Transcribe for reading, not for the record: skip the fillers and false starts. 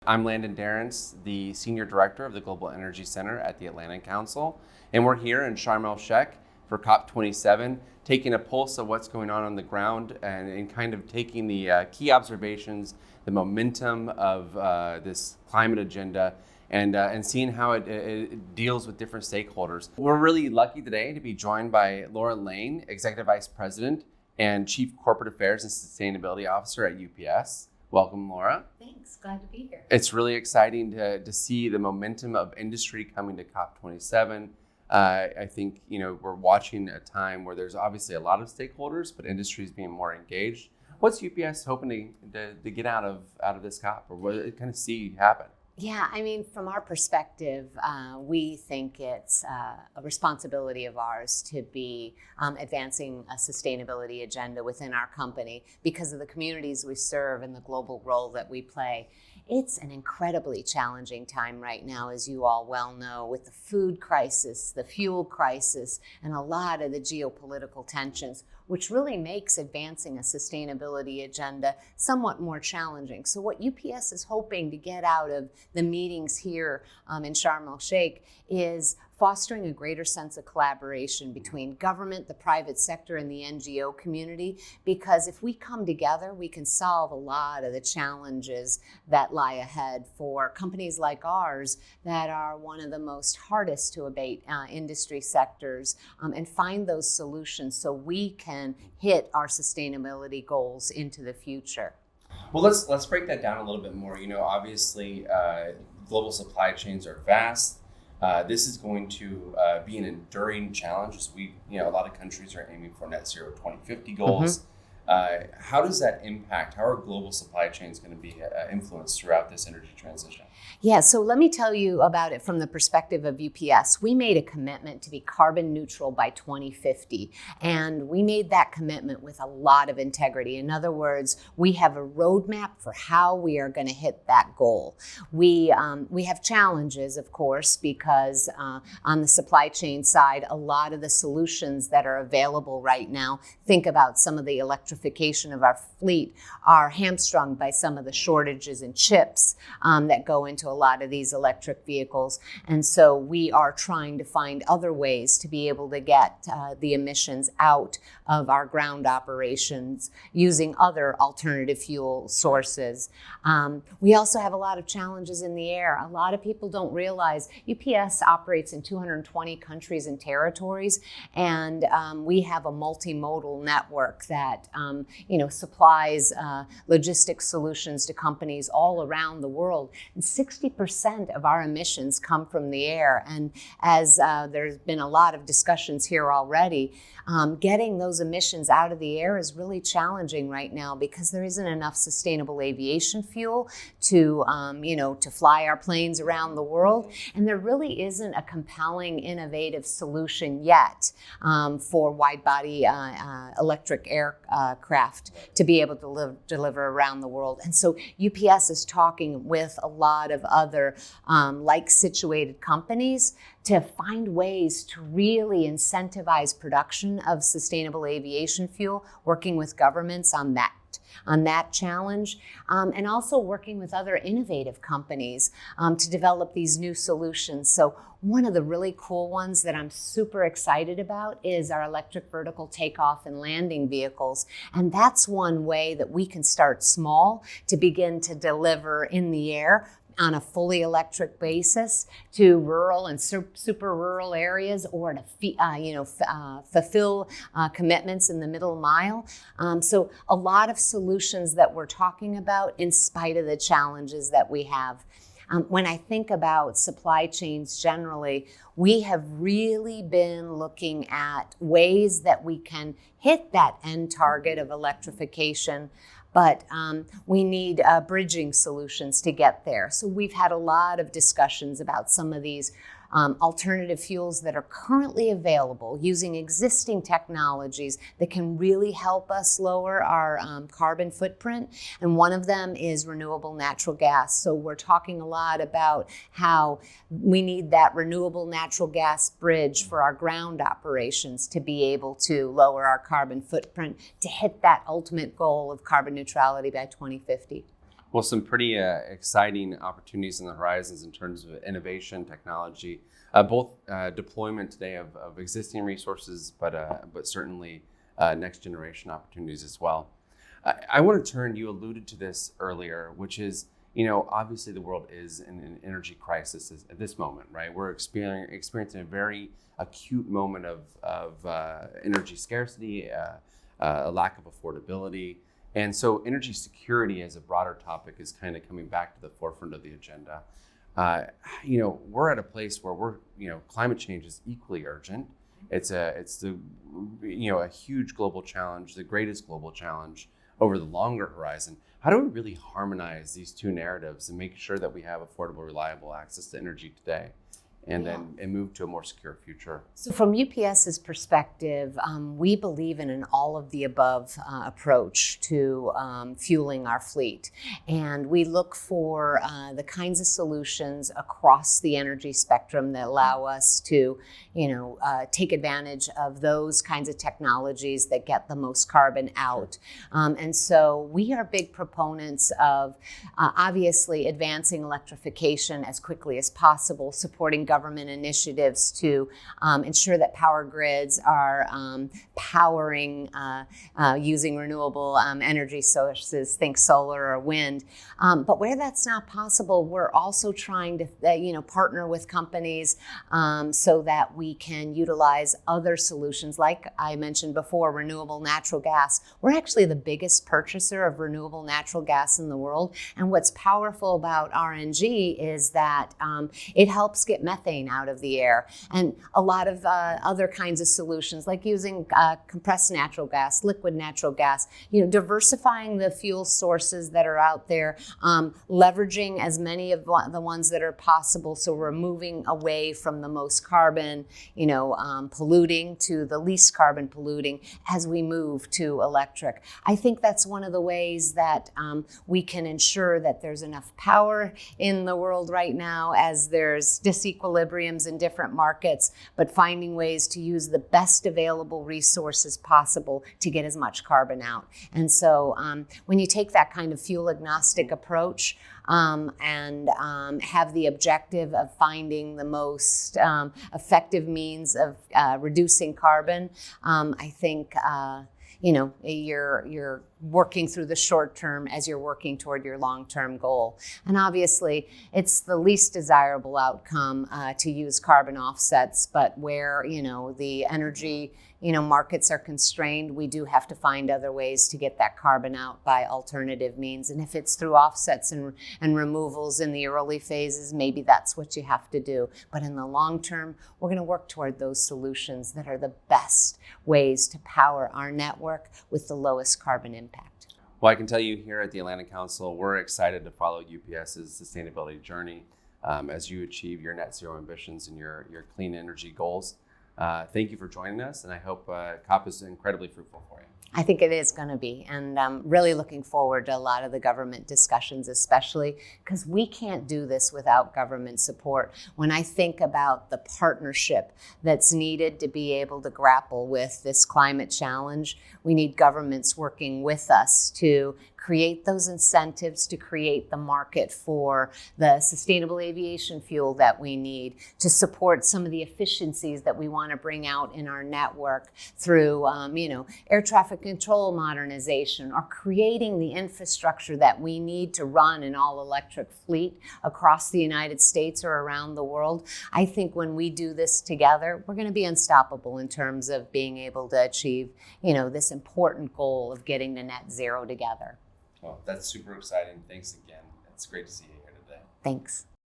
I'm Landon Derentz, the Senior Director of the Global Energy Center at the Atlantic Council, and we're here in Sharm Sheikh for COP27, taking a pulse of what's going on the ground and kind of taking the key observations, the momentum of this climate agenda, and seeing how it deals with different stakeholders. We're really lucky today to be joined by Laura Lane, Executive Vice President and Chief Corporate Affairs and Sustainability Officer at UPS. Welcome, Laura. Thanks, glad to be here. It's really exciting to see the momentum of industry coming to COP27. I think, we're watching a time where there's obviously a lot of stakeholders, but industry is being more engaged. What's UPS hoping to get out of this COP, or what it kind of see happen? Yeah, from our perspective, we think it's a responsibility of ours to be advancing a sustainability agenda within our company because of the communities we serve and the global role that we play. It's an incredibly challenging time right now, as you all well know, with the food crisis, the fuel crisis, and a lot of the geopolitical tensions, which really makes advancing a sustainability agenda somewhat more challenging. So what UPS is hoping to get out of the meetings here in Sharm el-Sheikh is fostering a greater sense of collaboration between government, the private sector, and the NGO community, because if we come together, we can solve a lot of the challenges that lie ahead for companies like ours that are one of the most hardest to abate industry sectors, and find those solutions so we can hit our sustainability goals into the future. Well, let's break that down a little bit more. Obviously, global supply chains are vast. This is going to be an enduring challenge as a lot of countries are aiming for net zero 2050 goals. Mm-hmm. How does that impact? How are global supply chains going to be influenced throughout this energy transition? Yeah, so let me tell you about it from the perspective of UPS. We made a commitment to be carbon neutral by 2050, and we made that commitment with a lot of integrity. In other words, we have a roadmap for how we are going to hit that goal. We have challenges, of course, because on the supply chain side, a lot of the solutions that are available right now, think about some of the electrification of our fleet, are hamstrung by some of the shortages in chips that go into a lot of these electric vehicles. And so we are trying to find other ways to be able to get the emissions out of our ground operations using other alternative fuel sources. We also have a lot of challenges in the air. A lot of people don't realize UPS operates in 220 countries and territories, and we have a multimodal network that supplies logistics solutions to companies all around the world. And 60% of our emissions come from the air. And as there's been a lot of discussions here already, getting those emissions out of the air is really challenging right now because there isn't enough sustainable aviation fuel to fly our planes around the world. And there really isn't a compelling, innovative solution yet for wide-body electric aircraft to be able to deliver around the world. And so UPS is talking with a lot of other like-situated companies to find ways to really incentivize production of sustainable aviation fuel, working with governments on that challenge, and also working with other innovative companies to develop these new solutions. So one of the really cool ones that I'm super excited about is our electric vertical takeoff and landing vehicles. And that's one way that we can start small to begin to deliver in the air on a fully electric basis to rural and super rural areas, or to fulfill commitments in the middle mile. So a lot of solutions that we're talking about in spite of the challenges that we have. When I think about supply chains generally, we have really been looking at ways that we can hit that end target of electrification, but we need bridging solutions to get there. So we've had a lot of discussions about some of these alternative fuels that are currently available using existing technologies that can really help us lower our carbon footprint. And one of them is renewable natural gas. So we're talking a lot about how we need that renewable natural gas bridge for our ground operations to be able to lower our carbon footprint to hit that ultimate goal of carbon neutrality by 2050. Well, some pretty exciting opportunities on the horizons in terms of innovation, technology, both deployment today of existing resources, but certainly next generation opportunities as well. I want to turn, you alluded to this earlier, which is, obviously the world is in an energy crisis at this moment, right? We're experiencing a very acute moment of energy scarcity, a lack of affordability. And so energy security as a broader topic is kind of coming back to the forefront of the agenda. We're at a place where climate change is equally urgent. It's a huge global challenge, the greatest global challenge over the longer horizon. How do we really harmonize these two narratives and make sure that we have affordable, reliable access to energy today, and move to a more secure future? So from UPS's perspective, we believe in an all-of-the-above approach to fueling our fleet. And we look for the kinds of solutions across the energy spectrum that allow us to, take advantage of those kinds of technologies that get the most carbon out. And so we are big proponents of obviously advancing electrification as quickly as possible, supporting government initiatives to ensure that power grids are powering using renewable energy sources, think solar or wind. But where that's not possible, we're also trying to partner with companies so that we can utilize other solutions, like I mentioned before, renewable natural gas. We're actually the biggest purchaser of renewable natural gas in the world. And what's powerful about RNG is that it helps get methane out of the air, and a lot of other kinds of solutions like using compressed natural gas, liquid natural gas, diversifying the fuel sources that are out there, leveraging as many of the ones that are possible, so we're moving away from the most carbon polluting to the least carbon polluting as we move to electric. I think that's one of the ways that we can ensure that there's enough power in the world right now, as there's disequilibriums in different markets, but finding ways to use the best available resources possible to get as much carbon out. And so when you take that kind of fuel agnostic approach and have the objective of finding the most effective means of reducing carbon, I think you're working through the short term as you're working toward your long-term goal. And obviously, it's the least desirable outcome to use carbon offsets, but where, the energy, markets are constrained, we do have to find other ways to get that carbon out by alternative means. And if it's through offsets and removals in the early phases, maybe that's what you have to do. But in the long term, we're going to work toward those solutions that are the best ways to power our network with the lowest carbon impact. Well, I can tell you here at the Atlantic Council, we're excited to follow UPS's sustainability journey as you achieve your net zero ambitions and your clean energy goals. Thank you for joining us, and I hope COP is incredibly fruitful for you. I think it is going to be, and I'm really looking forward to a lot of the government discussions, especially because we can't do this without government support. When I think about the partnership that's needed to be able to grapple with this climate challenge, we need governments working with us to create those incentives, to create the market for the sustainable aviation fuel that we need, to support some of the efficiencies that we want to bring out in our network through, air traffic control modernization, or creating the infrastructure that we need to run an all-electric fleet across the United States or around the world. I think when we do this together, we're going to be unstoppable in terms of being able to achieve, this important goal of getting to net zero together. Well, that's super exciting. Thanks again. It's great to see you here today. Thanks.